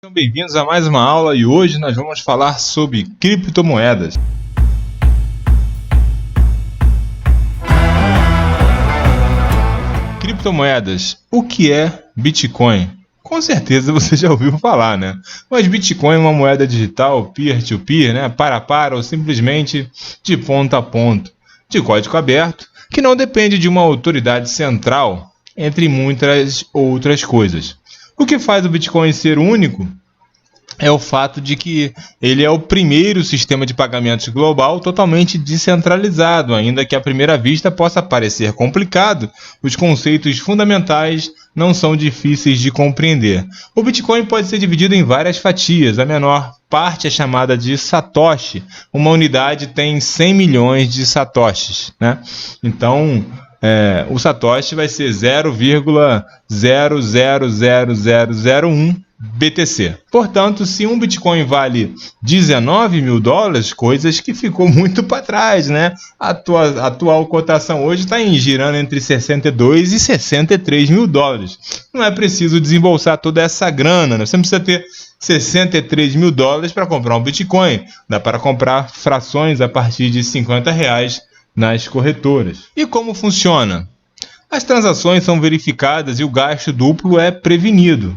Sejam bem-vindos a mais uma aula e hoje nós vamos falar sobre criptomoedas. Criptomoedas, o que é Bitcoin? Com certeza você já ouviu falar, né? Mas Bitcoin é uma moeda digital peer-to-peer, né? Para a para ou simplesmente de ponta a ponta, de código aberto, que não depende de uma autoridade central, entre muitas outras coisas. O que faz o Bitcoin ser único é o fato de que ele é o primeiro sistema de pagamentos global totalmente descentralizado, ainda que à primeira vista possa parecer complicado, os conceitos fundamentais não são difíceis de compreender. O Bitcoin pode ser dividido em várias fatias, a menor parte é chamada de Satoshi, uma unidade tem 100 milhões de Satoshis, né? Então, o Satoshi vai ser 0,000001 BTC. Portanto, se um Bitcoin vale 19 mil dólares, coisas que ficou muito para trás, né? A atual cotação hoje está girando entre 62 e 63 mil dólares. Não é preciso desembolsar toda essa grana, né? Você não precisa ter 63 mil dólares para comprar um Bitcoin. Dá para comprar frações a partir de R$50 nas corretoras. E como funciona? As transações são verificadas e o gasto duplo é prevenido.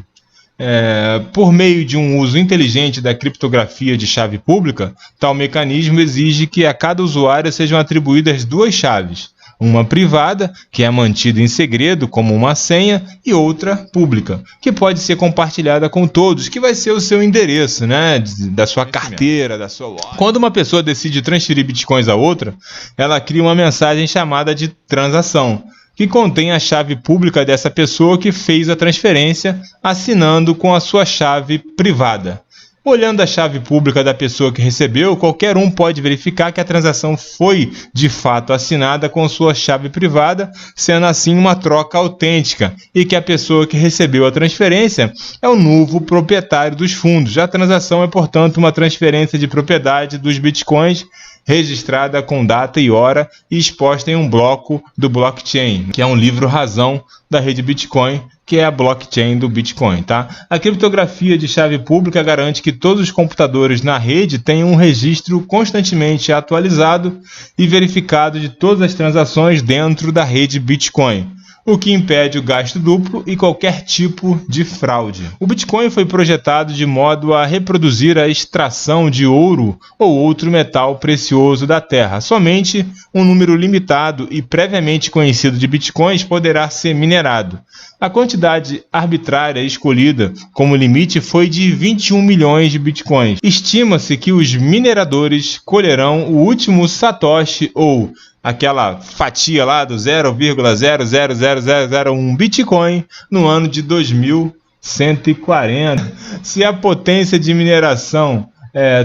Por meio de um uso inteligente da criptografia de chave pública, tal mecanismo exige que a cada usuário sejam atribuídas duas chaves, uma privada, que é mantida em segredo como uma senha, e outra pública, que pode ser compartilhada com todos, que vai ser o seu endereço, né, da sua carteira, da sua loja. Quando uma pessoa decide transferir bitcoins a outra, ela cria uma mensagem chamada de transação, que contém a chave pública dessa pessoa que fez a transferência, assinando com a sua chave privada. Olhando a chave pública da pessoa que recebeu, qualquer um pode verificar que a transação foi, de fato, assinada com sua chave privada, sendo assim uma troca autêntica, e que a pessoa que recebeu a transferência é o novo proprietário dos fundos. A transação é, portanto, uma transferência de propriedade dos bitcoins, registrada com data e hora e exposta em um bloco do blockchain, que é um livro-razão da rede Bitcoin, que é a blockchain do Bitcoin, tá? A criptografia de chave pública garante que todos os computadores na rede tenham um registro constantemente atualizado e verificado de todas as transações dentro da rede Bitcoin, o que impede o gasto duplo e qualquer tipo de fraude. O Bitcoin foi projetado de modo a reproduzir a extração de ouro ou outro metal precioso da Terra. Somente um número limitado e previamente conhecido de Bitcoins poderá ser minerado. A quantidade arbitrária escolhida como limite foi de 21 milhões de Bitcoins. Estima-se que os mineradores colherão o último Satoshi ou aquela fatia lá do 0,000001 Bitcoin no ano de 2140. Se a potência de mineração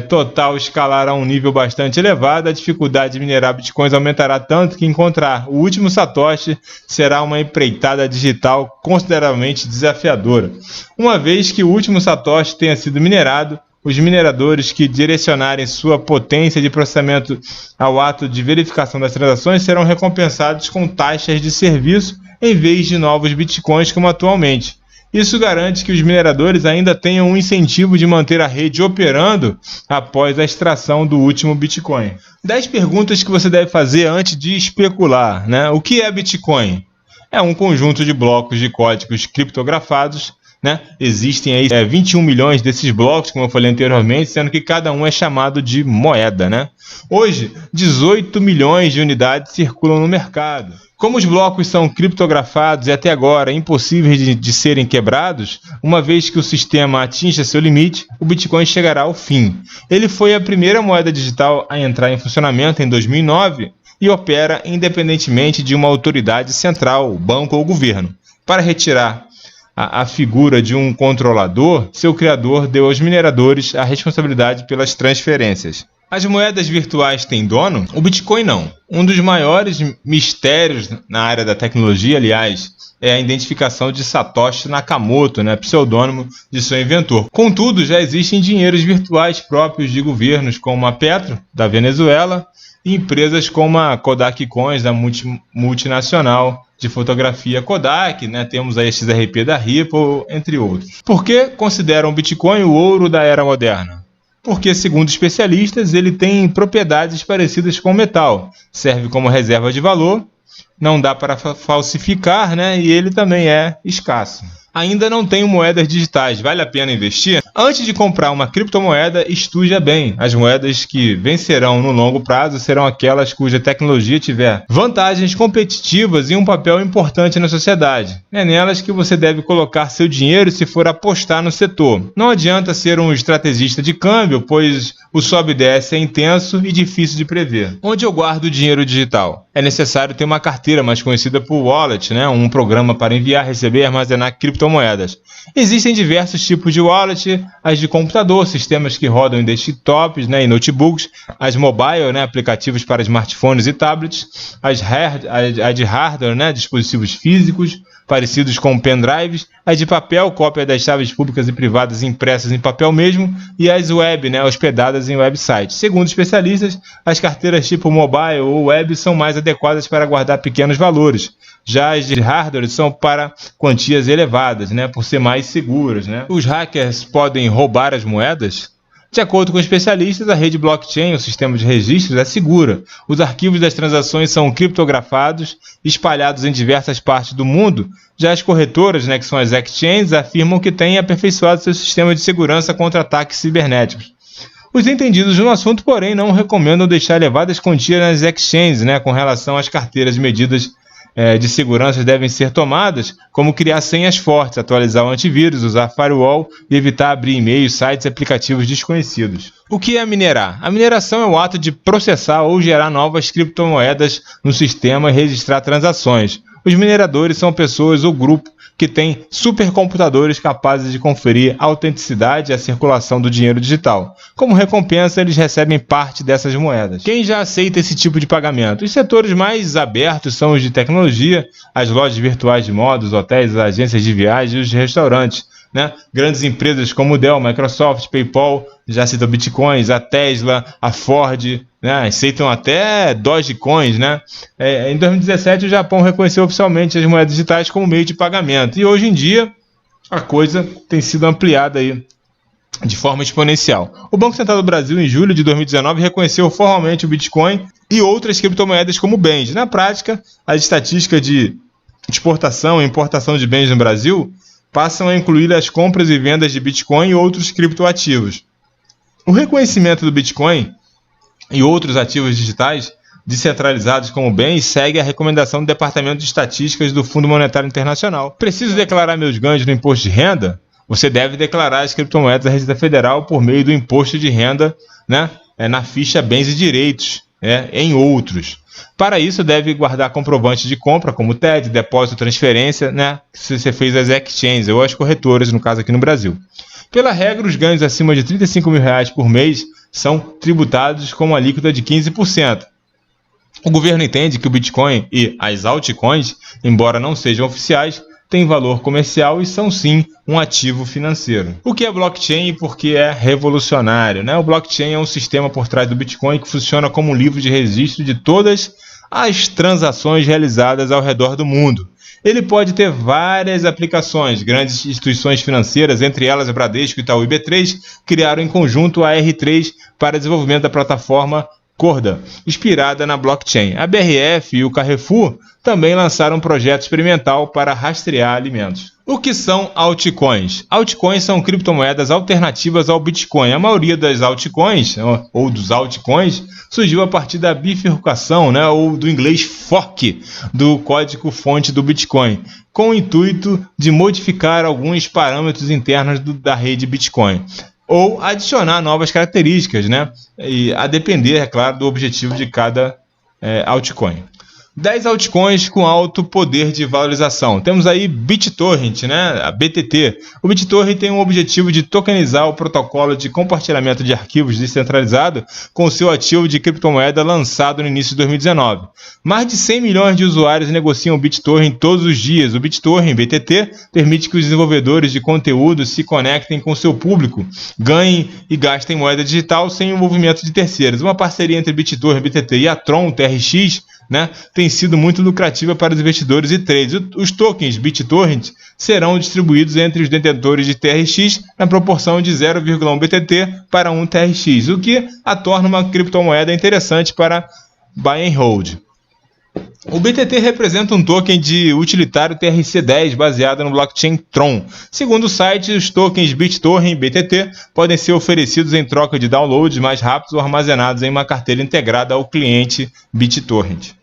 total escalar a um nível bastante elevado, a dificuldade de minerar bitcoins aumentará tanto que encontrar o último Satoshi será uma empreitada digital consideravelmente desafiadora. Uma vez que o último Satoshi tenha sido minerado, os mineradores que direcionarem sua potência de processamento ao ato de verificação das transações serão recompensados com taxas de serviço em vez de novos bitcoins como atualmente. Isso garante que os mineradores ainda tenham um incentivo de manter a rede operando após a extração do último Bitcoin. 10 perguntas que você deve fazer antes de especular, né? O que é Bitcoin? É um conjunto de blocos de códigos criptografados, né? Existem aí 21 milhões desses blocos, como eu falei anteriormente, sendo que cada um é chamado de moeda, né? Hoje, 18 milhões de unidades circulam no mercado. Como os blocos são criptografados e até agora impossíveis de serem quebrados, uma vez que o sistema atinja seu limite, o Bitcoin chegará ao fim. Ele foi a primeira moeda digital a entrar em funcionamento em 2009 e opera independentemente de uma autoridade central, banco ou governo. Para retirar a figura de um controlador, seu criador deu aos mineradores a responsabilidade pelas transferências. As moedas virtuais têm dono? O Bitcoin não. Um dos maiores mistérios na área da tecnologia, aliás, é a identificação de Satoshi Nakamoto, né, pseudônimo de seu inventor. Contudo, já existem dinheiros virtuais próprios de governos como a Petro, da Venezuela, e empresas como a Kodak Coins, da multinacional de fotografia Kodak, né? Temos a XRP da Ripple, entre outros. Por que consideram o Bitcoin o ouro da era moderna? Porque, segundo especialistas, ele tem propriedades parecidas com o metal, serve como reserva de valor, não dá para falsificar, né? E ele também é escasso. Ainda não tenho moedas digitais, vale a pena investir? Antes de comprar uma criptomoeda, estude bem. As moedas que vencerão no longo prazo serão aquelas cuja tecnologia tiver vantagens competitivas e um papel importante na sociedade. É nelas que você deve colocar seu dinheiro se for apostar no setor. Não adianta ser um estrategista de câmbio, pois o sobe e desce é intenso e difícil de prever. Onde eu guardo o dinheiro digital? É necessário ter uma carteira mais conhecida por wallet, né? Um programa para enviar, receber e armazenar criptomoedas. Existem diversos tipos de wallet, as de computador, sistemas que rodam em desktops, né, e notebooks, as mobile, né, aplicativos para smartphones e tablets, as de hardware, né, dispositivos físicos, parecidos com pendrives, as de papel, cópia das chaves públicas e privadas impressas em papel mesmo, e as web, né, hospedadas em websites. Segundo especialistas, as carteiras tipo mobile ou web são mais adequadas para guardar pequenos valores. Já as de hardware são para quantias elevadas, né, por ser mais seguras, né. Os hackers podem roubar as moedas? De acordo com especialistas, a rede blockchain, o sistema de registros, é segura. Os arquivos das transações são criptografados, espalhados em diversas partes do mundo. Já as corretoras, né, que são as exchanges, afirmam que têm aperfeiçoado seu sistema de segurança contra ataques cibernéticos. Os entendidos no assunto, porém, não recomendam deixar elevadas quantias nas exchanges, né, com relação às carteiras. Medidas de segurança devem ser tomadas, como criar senhas fortes, atualizar o antivírus, usar firewall e evitar abrir e-mails, sites e aplicativos desconhecidos. O que é minerar? A mineração é o ato de processar ou gerar novas criptomoedas no sistema e registrar transações. Os mineradores são pessoas ou grupos que têm supercomputadores capazes de conferir a autenticidade e a circulação do dinheiro digital. Como recompensa, eles recebem parte dessas moedas. Quem já aceita esse tipo de pagamento? Os setores mais abertos são os de tecnologia, as lojas virtuais de moda, os hotéis, as agências de viagem e os restaurantes, né? Grandes empresas como Dell, Microsoft, PayPal, já citam bitcoins, a Tesla, a Ford, né? Aceitam até Dogecoins, né? Em 2017 o Japão reconheceu oficialmente as moedas digitais como meio de pagamento e hoje em dia a coisa tem sido ampliada aí de forma exponencial. O Banco Central do Brasil, em julho de 2019, reconheceu formalmente o Bitcoin e outras criptomoedas como bens. Na prática, as estatísticas de exportação e importação de bens no Brasil passam a incluir as compras e vendas de Bitcoin e outros criptoativos. O reconhecimento do Bitcoin e outros ativos digitais descentralizados como bens segue a recomendação do Departamento de Estatísticas do Fundo Monetário Internacional. Preciso declarar meus ganhos no imposto de renda? Você deve declarar as criptomoedas à Receita Federal por meio do imposto de renda, né, na ficha Bens e Direitos, em outros. Para isso, deve guardar comprovantes de compra, como TED, depósito, transferência, né, se você fez as exchanges ou as corretoras, no caso aqui no Brasil. Pela regra, os ganhos acima de R$35 mil por mês são tributados com uma alíquota de 15%. O governo entende que o Bitcoin e as altcoins, embora não sejam oficiais, têm valor comercial e são sim um ativo financeiro. O que é blockchain e por que é revolucionário, né? O blockchain é um sistema por trás do Bitcoin que funciona como um livro de registro de todas as transações realizadas ao redor do mundo. Ele pode ter várias aplicações. Grandes instituições financeiras, entre elas Bradesco, Itaú e B3, criaram em conjunto a R3 para desenvolvimento da plataforma Corda, inspirada na blockchain. A BRF e o Carrefour também lançaram um projeto experimental para rastrear alimentos. O que são altcoins? Altcoins são criptomoedas alternativas ao Bitcoin. A maioria das altcoins, ou dos altcoins, surgiu a partir da bifurcação, né, ou do inglês fork, do código-fonte do Bitcoin, com o intuito de modificar alguns parâmetros internos da rede Bitcoin, ou adicionar novas características, né, e a depender, é claro, do objetivo de cada altcoin. 10 altcoins com alto poder de valorização. Temos aí BitTorrent, né? A BTT. O BitTorrent tem um objetivo de tokenizar o protocolo de compartilhamento de arquivos descentralizado com seu ativo de criptomoeda lançado no início de 2019. Mais de 100 milhões de usuários negociam o BitTorrent todos os dias. O BitTorrent, BTT, permite que os desenvolvedores de conteúdo se conectem com seu público, ganhem e gastem moeda digital sem o envolvimento de terceiros. Uma parceria entre BitTorrent, BTT e a Tron, TRX, né, tem sido muito lucrativa para os investidores e traders. Os tokens BitTorrent serão distribuídos entre os detentores de TRX na proporção de 0,1 BTT para 1 TRX, o que a torna uma criptomoeda interessante para buy and hold. O BTT representa um token de utilitário TRC10 baseado no blockchain Tron. Segundo o site, os tokens BitTorrent e BTT podem ser oferecidos em troca de downloads mais rápidos ou armazenados em uma carteira integrada ao cliente BitTorrent.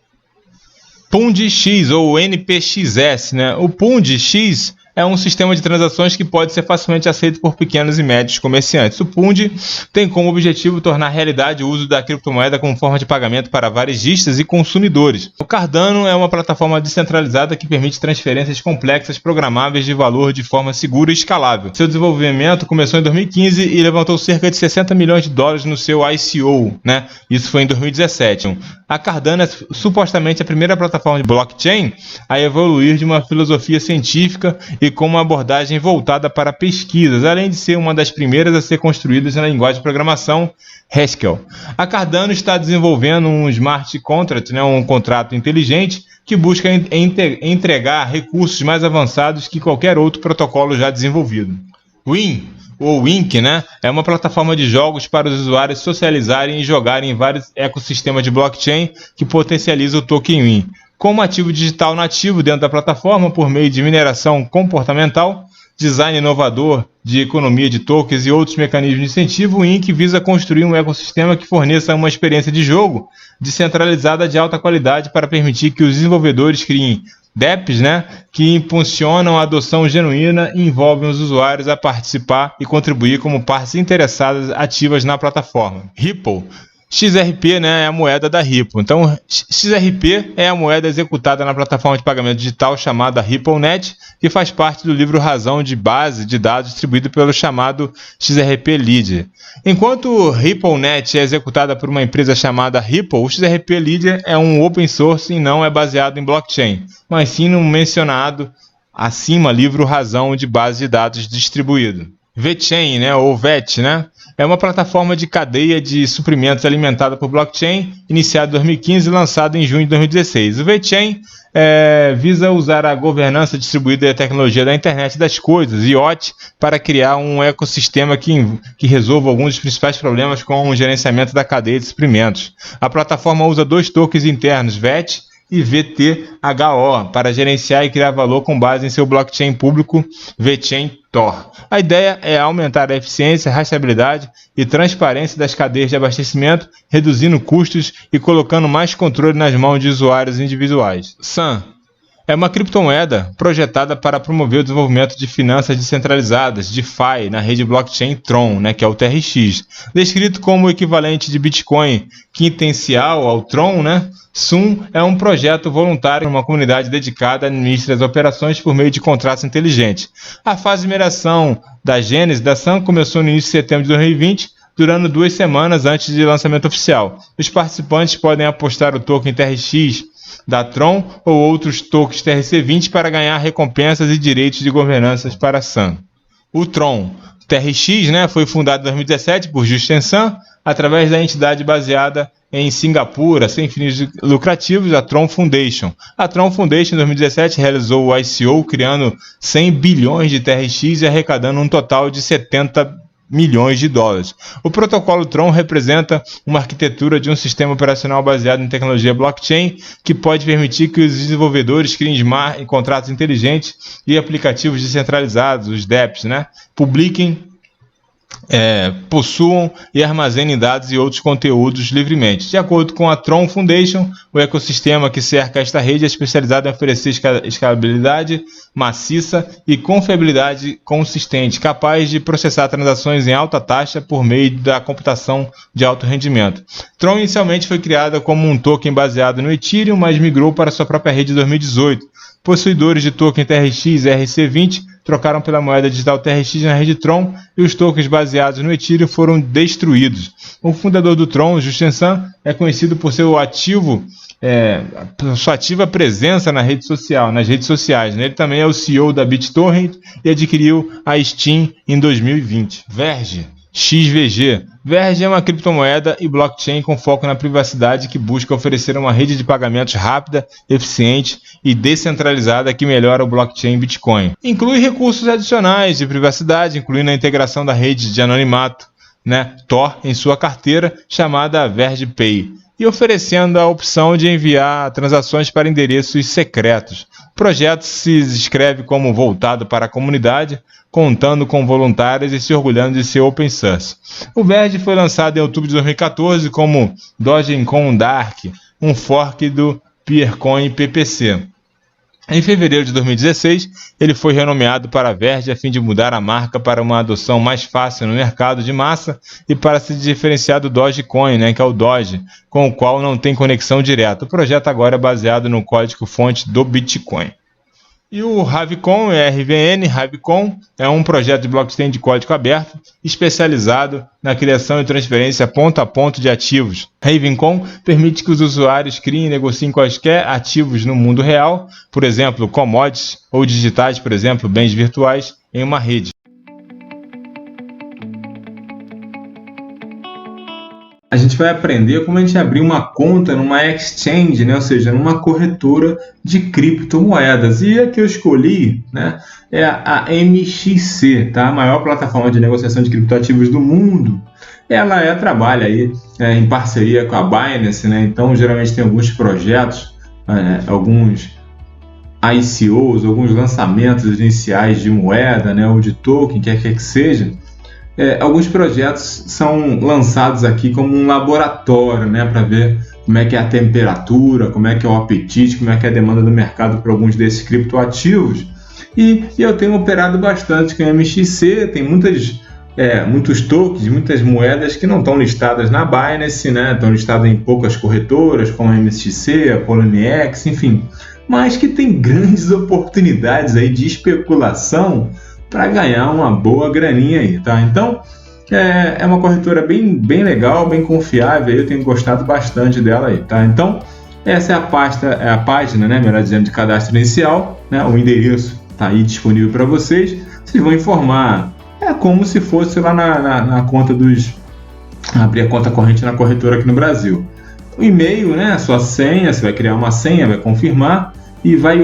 PundX ou NPXS, né? O PundX é um sistema de transações que pode ser facilmente aceito por pequenos e médios comerciantes. O Pund tem como objetivo tornar realidade o uso da criptomoeda como forma de pagamento para varejistas e consumidores. O Cardano é uma plataforma descentralizada que permite transferências complexas programáveis de valor de forma segura e escalável. Seu desenvolvimento começou em 2015 e levantou cerca de 60 milhões de dólares no seu ICO, né? Isso foi em 2017. A Cardano é supostamente a primeira plataforma de blockchain a evoluir de uma filosofia científica e com uma abordagem voltada para pesquisas, além de ser uma das primeiras a ser construídas na linguagem de programação Haskell. A Cardano está desenvolvendo um smart contract, né, um contrato inteligente que busca entregar recursos mais avançados que qualquer outro protocolo já desenvolvido. Win ou Wink, né, é uma plataforma de jogos para os usuários socializarem e jogarem em vários ecossistemas de blockchain que potencializa o token Win. Como ativo digital nativo dentro da plataforma por meio de mineração comportamental, design inovador de economia de tokens e outros mecanismos de incentivo, o Wink visa construir um ecossistema que forneça uma experiência de jogo descentralizada de alta qualidade para permitir que os desenvolvedores criem dApps, né, que impulsionam a adoção genuína e envolvem os usuários a participar e contribuir como partes interessadas ativas na plataforma. Ripple. XRP, né, é a moeda da Ripple. Então, XRP é a moeda executada na plataforma de pagamento digital chamada RippleNet, que faz parte do livro Razão de Base de Dados distribuído pelo chamado XRP Ledger. Enquanto o RippleNet é executada por uma empresa chamada Ripple, o XRP Ledger é um open source e não é baseado em blockchain, mas sim no mencionado acima livro Razão de Base de Dados distribuído. VeChain, né, ou VET, né, é uma plataforma de cadeia de suprimentos alimentada por blockchain, iniciada em 2015 e lançada em junho de 2016. O VeChain visa usar a governança distribuída e a tecnologia da internet das coisas, IoT, para criar um ecossistema que resolva alguns dos principais problemas com o gerenciamento da cadeia de suprimentos. A plataforma usa dois tokens internos, VET e VTHO, para gerenciar e criar valor com base em seu blockchain público VeChain Tor. A ideia é aumentar a eficiência, rastreabilidade e transparência das cadeias de abastecimento, reduzindo custos e colocando mais controle nas mãos de usuários individuais. Sun é uma criptomoeda projetada para promover o desenvolvimento de finanças descentralizadas, DeFi, na rede blockchain Tron, né, que é o TRX. Descrito como o equivalente de Bitcoin quintencial ao Tron, né, Sun é um projeto voluntário, uma comunidade dedicada a administrar as operações por meio de contratos inteligentes. A fase de mineração da gênese da Sun começou no início de setembro de 2020, durando 2 semanas antes do lançamento oficial. Os participantes podem apostar o token TRX da Tron ou outros tokens TRC20 para ganhar recompensas e direitos de governança para a Sun. O Tron TRX, né, foi fundado em 2017 por Justin Sun, através da entidade baseada em Singapura, sem fins lucrativos, a Tron Foundation. A Tron Foundation, em 2017, realizou o ICO, criando 100 bilhões de TRX e arrecadando um total de 70 milhões de dólares. O protocolo Tron representa uma arquitetura de um sistema operacional baseado em tecnologia blockchain que pode permitir que os desenvolvedores criem contratos inteligentes e aplicativos descentralizados, os dApps, né, publiquem, possuam e armazenem dados e outros conteúdos livremente. De acordo com a Tron Foundation, o ecossistema que cerca esta rede é especializado em oferecer escalabilidade maciça e confiabilidade consistente, capaz de processar transações em alta taxa por meio da computação de alto rendimento. Tron inicialmente foi criada como um token baseado no Ethereum, mas migrou para sua própria rede em 2018. Possuidores de token TRX e RC20 trocaram pela moeda digital TRX na rede Tron e os tokens baseados no Ethereum foram destruídos. O fundador do Tron, Justin Sun, é conhecido por sua ativa presença nas redes sociais. Ele também é o CEO da BitTorrent e adquiriu a Steam em 2020. Verge. XVG. Verge é uma criptomoeda e blockchain com foco na privacidade que busca oferecer uma rede de pagamentos rápida, eficiente e descentralizada que melhora o blockchain Bitcoin. Inclui recursos adicionais de privacidade, incluindo a integração da rede de anonimato, Tor, em sua carteira, chamada Verge Pay, e oferecendo a opção de enviar transações para endereços secretos. O projeto se descreve como voltado para a comunidade, contando com voluntários e se orgulhando de ser open source. O Verge foi lançado em outubro de 2014 como Dogecoin Dark, um fork do Peercoin PPC. Em fevereiro de 2016, ele foi renomeado para Verge a fim de mudar a marca para uma adoção mais fácil no mercado de massa e para se diferenciar do Dogecoin, que é o Doge, com o qual não tem conexão direta. O projeto agora é baseado no código-fonte do Bitcoin. E o Ravecoin, RVN, Ravecoin, é um projeto de blockchain de código aberto especializado na criação e transferência ponto a ponto de ativos. Ravecoin permite que os usuários criem e negociem quaisquer ativos no mundo real, por exemplo, commodities, ou digitais, por exemplo, bens virtuais, em uma rede. A gente vai aprender como a gente abrir uma conta numa exchange, ou seja, numa corretora de criptomoedas. E a que eu escolhi, é a MXC, tá? A maior plataforma de negociação de criptoativos do mundo. Ela trabalha aí em parceria com a Binance, então geralmente tem alguns projetos, alguns ICOs, alguns lançamentos iniciais de moeda, ou de token, quer que seja. Alguns projetos são lançados aqui como um laboratório, para ver como é que é a temperatura, como é que é o apetite, como é que é a demanda do mercado para alguns desses criptoativos. E eu tenho operado bastante com a MXC, tem muitos tokens, muitas moedas que não estão listadas na Binance, estão listadas em poucas corretoras, como a MXC, a Poloniex, enfim, mas que tem grandes oportunidades aí de especulação para ganhar uma boa graninha aí, tá? Então, é uma corretora bem legal, bem confiável, eu tenho gostado bastante dela aí, tá? Então, essa é a página, melhor dizendo, de cadastro inicial, o endereço está aí disponível para vocês. Vocês vão informar, como se fosse lá na conta abrir a conta corrente na corretora aqui no Brasil. O e-mail, a sua senha, você vai criar uma senha, vai confirmar e vai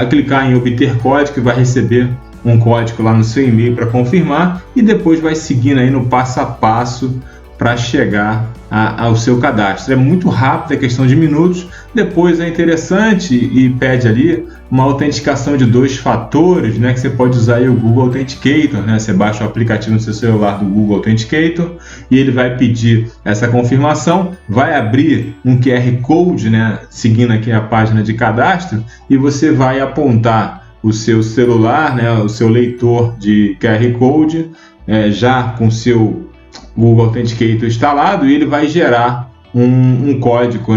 clicar em obter código e vai receber um código lá no seu e-mail para confirmar e depois vai seguindo aí no passo a passo para chegar ao seu cadastro. É muito rápido, é questão de minutos. Depois é interessante e pede ali uma autenticação de 2 fatores, que você pode usar aí o Google Authenticator, Você baixa o aplicativo no seu celular do Google Authenticator e ele vai pedir essa confirmação, vai abrir um QR Code, seguindo aqui a página de cadastro e você vai apontar o seu celular, o seu leitor de QR Code, já com o seu Google Authenticator instalado, e ele vai gerar um código,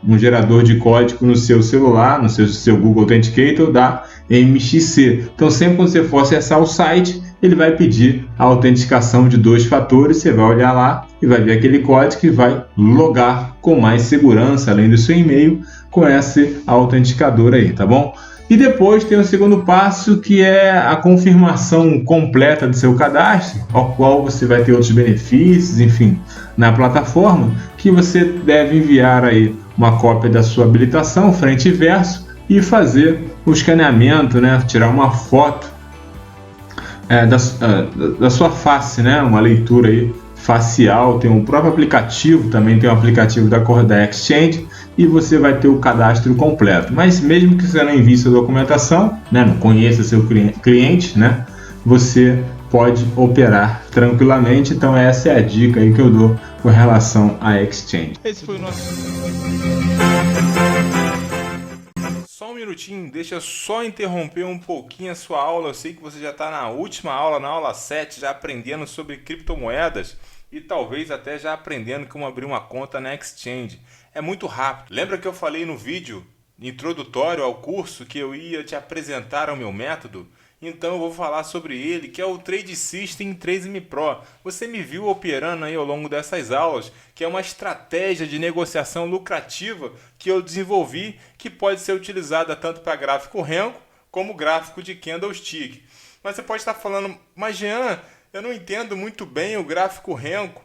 um gerador de código no seu celular, no seu Google Authenticator da MXC. Então, sempre que você for acessar o site, ele vai pedir a autenticação de 2 fatores, você vai olhar lá e vai ver aquele código e vai logar com mais segurança, além do seu e-mail, com esse autenticador aí, tá bom? E depois tem o segundo passo, que é a confirmação completa do seu cadastro, ao qual você vai ter outros benefícios, enfim, na plataforma, que você deve enviar aí uma cópia da sua habilitação, frente e verso, e fazer o escaneamento, tirar uma foto da sua face, uma leitura aí facial. Tem um próprio aplicativo, também tem um aplicativo da Exchange, e você vai ter o cadastro completo. Mas mesmo que você não envie sua documentação, não conheça seu cliente, você pode operar tranquilamente. Então essa é a dica aí que eu dou com relação à Exchange. Esse foi o nosso... Só um minutinho, deixa eu só interromper um pouquinho a sua aula. Eu sei que você já está na última aula, na aula 7, já aprendendo sobre criptomoedas e talvez até já aprendendo como abrir uma conta na Exchange. É muito rápido. Lembra que eu falei no vídeo introdutório ao curso que eu ia te apresentar o meu método? Então eu vou falar sobre ele, que é o Trade System Traceme Pro. Você me viu operando aí ao longo dessas aulas, que é uma estratégia de negociação lucrativa que eu desenvolvi, que pode ser utilizada tanto para gráfico Renko como gráfico de candlestick. Mas você pode estar falando, mas Jean, eu não entendo muito bem o gráfico Renko.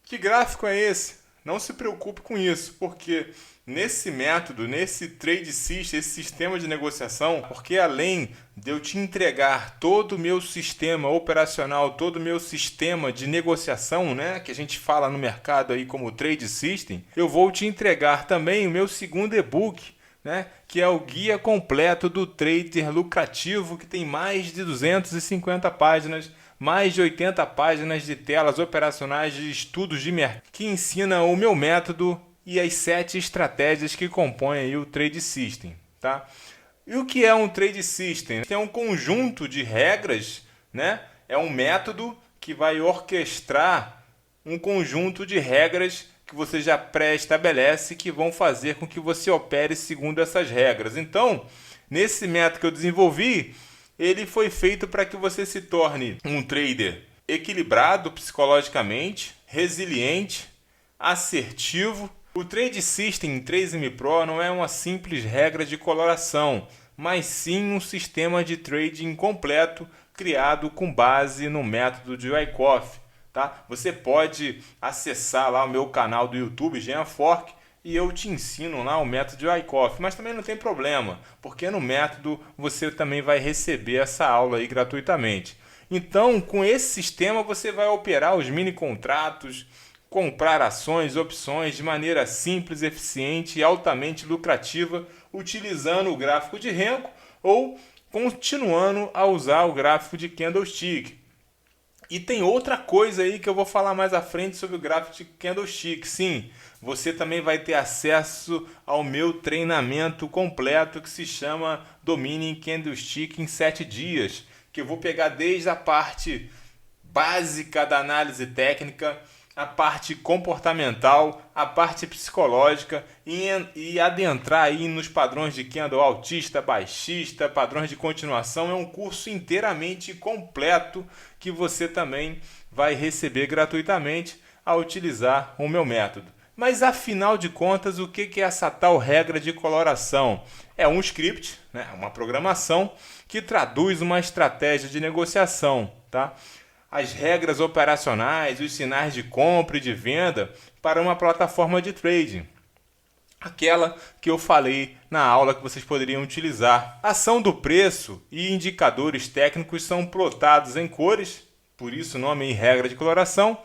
Que gráfico é esse? Não se preocupe com isso, porque nesse método, nesse trade system, esse sistema de negociação, porque além de eu te entregar todo o meu sistema operacional, todo o meu sistema de negociação, né, que a gente fala no mercado aí como trade system, eu vou te entregar também o meu segundo e-book, né, que é o guia completo do trader lucrativo, que tem mais de 250 páginas, mais de 80 páginas de telas operacionais de estudos de mercado, que ensina o meu método e as 7 estratégias que compõem aí o Trade System. Tá? E o que é um Trade System? É um conjunto de regras, né? É um método que vai orquestrar um conjunto de regras que você já pré-estabelece que vão fazer com que você opere segundo essas regras. Então, nesse método que eu desenvolvi, ele foi feito para que você se torne um trader equilibrado psicologicamente, resiliente, assertivo. O Trade System 3M Pro não é uma simples regra de coloração, mas sim um sistema de trading completo criado com base no método de Wyckoff. Tá? Você pode acessar lá o meu canal do YouTube, Jean Fork, e eu te ensino lá o método de Wyckoff, mas também não tem problema, porque no método você também vai receber essa aula aí gratuitamente. Então, com esse sistema você vai operar os mini contratos, comprar ações, opções de maneira simples, eficiente e altamente lucrativa, utilizando o gráfico de Renko ou continuando a usar o gráfico de Candlestick. E tem outra coisa aí que eu vou falar mais à frente sobre o gráfico de Candlestick. Sim, você também vai ter acesso ao meu treinamento completo que se chama Domine Candlestick em 7 dias, que eu vou pegar desde a parte básica da análise técnica, a parte comportamental, a parte psicológica e adentrar aí nos padrões de candle altista, baixista, padrões de continuação. É um curso inteiramente completo que você também vai receber gratuitamente ao utilizar o meu método. Mas afinal de contas, o que é essa tal regra de coloração? É um script, né? Uma programação que traduz uma estratégia de negociação, tá? As regras operacionais, os sinais de compra e de venda para uma plataforma de trading. Aquela que eu falei na aula que vocês poderiam utilizar. A ação do preço e indicadores técnicos são plotados em cores, por isso o nome e regra de coloração,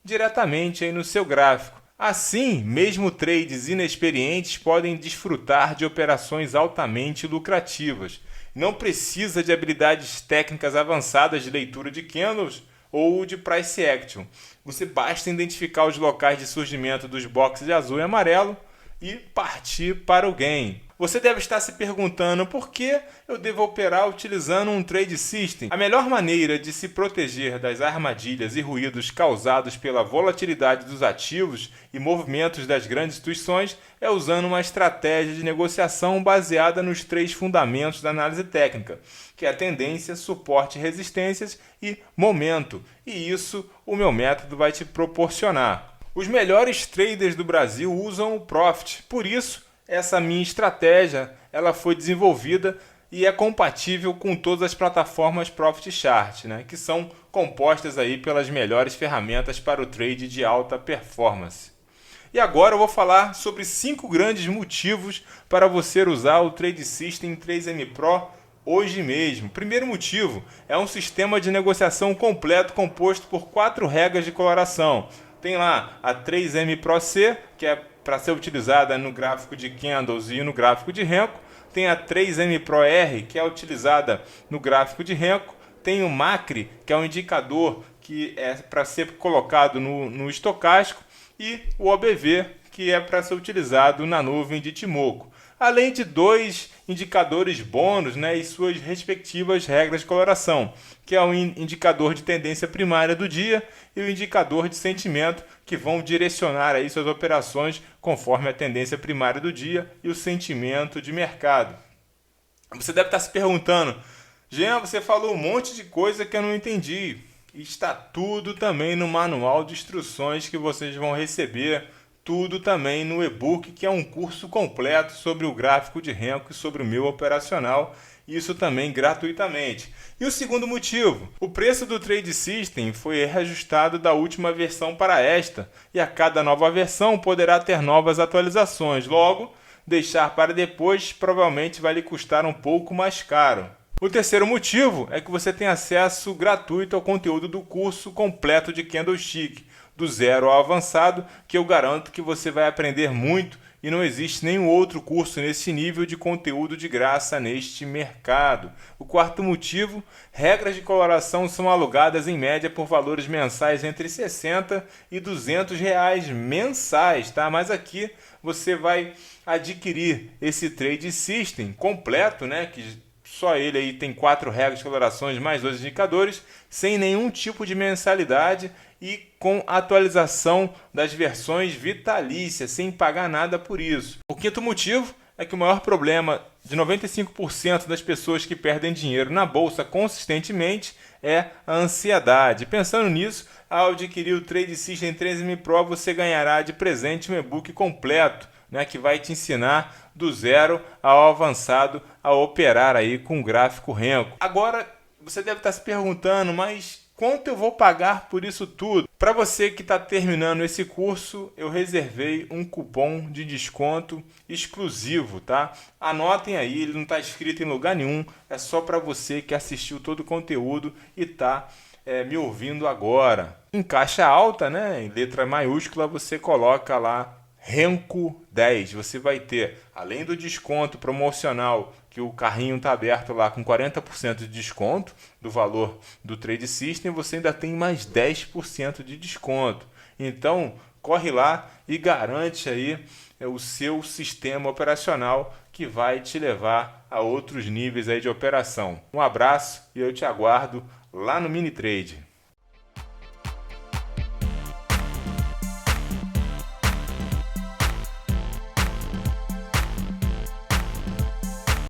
diretamente aí no seu gráfico. Assim, mesmo trades inexperientes podem desfrutar de operações altamente lucrativas. Não precisa de habilidades técnicas avançadas de leitura de candles ou de price action. Você basta identificar os locais de surgimento dos boxes de azul e amarelo e partir para o gain. Você deve estar se perguntando por que eu devo operar utilizando um trade system. A melhor maneira de se proteger das armadilhas e ruídos causados pela volatilidade dos ativos e movimentos das grandes instituições é usando uma estratégia de negociação baseada nos 3 fundamentos da análise técnica, que é a tendência, suporte e resistências e momento. E isso o meu método vai te proporcionar. Os melhores traders do Brasil usam o Profit, por isso essa minha estratégia ela foi desenvolvida e é compatível com todas as plataformas Profit Chart, né, que são compostas aí pelas melhores ferramentas para o trade de alta performance. E agora eu vou falar sobre 5 grandes motivos para você usar o Trade System 3M Pro hoje mesmo. Primeiro motivo é um sistema de negociação completo composto por 4 regras de coloração. Tem lá a 3M Pro C, que é para ser utilizada no gráfico de candles e no gráfico de Renko. Tem a 3M Pro R, que é utilizada no gráfico de Renko. Tem o Macri, que é um indicador que é para ser colocado no estocástico. E o OBV, que é para ser utilizado na nuvem de Timoco. Além de 2 indicadores bônus, né, e suas respectivas regras de coloração, que é o indicador de tendência primária do dia e o indicador de sentimento, que vão direcionar aí suas operações conforme a tendência primária do dia e o sentimento de mercado. Você deve estar se perguntando, Jean, você falou um monte de coisa que eu não entendi. Está tudo também no manual de instruções que vocês vão receber, tudo também no e-book, que é um curso completo sobre o gráfico de Renko e sobre o meu operacional. isso também gratuitamente. E o segundo motivo, o preço do Trade System foi reajustado da última versão para esta, e a cada nova versão poderá ter novas atualizações. Logo, deixar para depois provavelmente vai lhe custar um pouco mais caro. O terceiro motivo é que você tem acesso gratuito ao conteúdo do curso completo de Candlestick, do zero ao avançado, que eu garanto que você vai aprender muito e não existe nenhum outro curso nesse nível de conteúdo de graça neste mercado. O quarto motivo, regras de coloração são alugadas em média por valores mensais entre 60 e 200 reais mensais, tá? Mas aqui você vai adquirir esse Trade System completo, né? Que só ele aí tem 4 regras de colorações mais 2 indicadores, sem nenhum tipo de mensalidade e com atualização das versões vitalícias, sem pagar nada por isso. O quinto motivo é que o maior problema de 95% das pessoas que perdem dinheiro na bolsa consistentemente é a ansiedade. Pensando nisso, ao adquirir o Trade System 13M Pro, você ganhará de presente um e-book completo, né, que vai te ensinar do zero ao avançado a operar aí com gráfico Renko. Agora, você deve estar se perguntando, mas quanto eu vou pagar por isso tudo? Para você que está terminando esse curso, eu reservei um cupom de desconto exclusivo, tá? Anotem aí, ele não está escrito em lugar nenhum, é só para você que assistiu todo o conteúdo e está me ouvindo agora. Em caixa alta, né, em letra maiúscula, você coloca lá Renko 10, você vai ter, além do desconto promocional, que o carrinho está aberto lá com 40% de desconto do valor do Trade System, você ainda tem mais 10% de desconto. Então, corre lá e garante aí o seu sistema operacional que vai te levar a outros níveis aí de operação. Um abraço e eu te aguardo lá no Mini Trade.